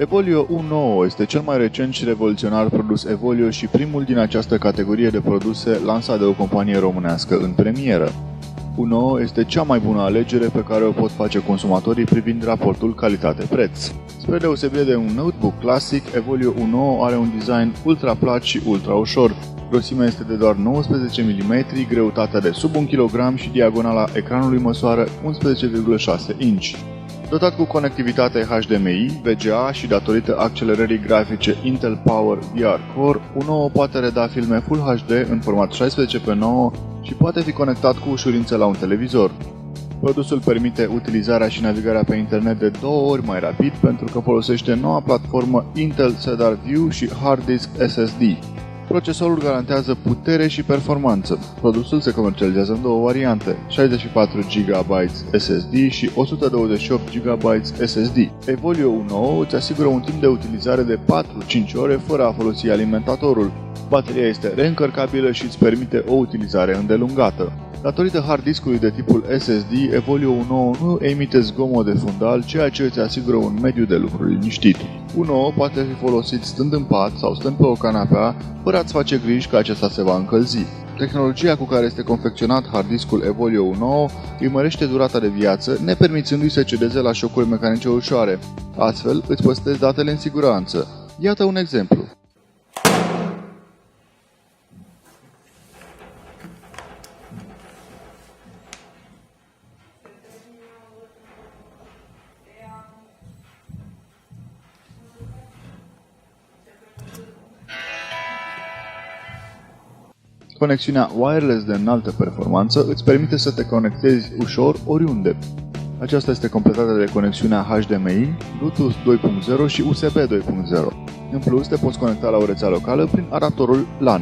Evolio U9 este cel mai recent și revoluționar produs Evolio și primul din această categorie de produse lansat de o companie românească în premieră. U9 este cea mai bună alegere pe care o pot face consumatorii privind raportul calitate-preț. Spre deosebire de un notebook clasic, Evolio U9 are un design ultra plat și ultra ușor. Grosimea este de doar 19 mm, greutatea de sub 1 kg și diagonala ecranului măsoară 11,6 inch. Dotat cu conectivitate HDMI, VGA și datorită accelerării grafice Intel Power VR Core, U9 poate reda filme Full HD în format 16:9 și poate fi conectat cu ușurință la un televizor. Produsul permite utilizarea și navigarea pe internet de 2 ori mai rapid pentru că folosește noua platformă Intel Cedar View și Hard Disk SSD. Procesorul garantează putere și performanță. Produsul se comercializează în două variante, 64 GB SSD și 128 GB SSD. Evolio U9 îți asigură un timp de utilizare de 4-5 ore fără a folosi alimentatorul. Bateria este reîncărcabilă și îți permite o utilizare îndelungată. Datorită hard diskului de tipul SSD, Evolio U9 nu emite zgomot de fundal, ceea ce îți asigură un mediu de lucru liniștit. U9 poate fi folosit stând în pat sau stând pe o canapea, fără a-ți face griji că acesta se va încălzi. Tehnologia cu care este confecționat hard diskul Evolio U9 îi mărește durata de viață, nepermițându-i să cedeze la șocuri mecanice ușoare. Astfel, îți păstrezi datele în siguranță. Iată un exemplu. Conexiunea wireless de înaltă performanță îți permite să te conectezi ușor oriunde. Aceasta este completată de conexiunea HDMI, Bluetooth 2.0 și USB 2.0. În plus, te poți conecta la o rețea locală prin adaptorul LAN.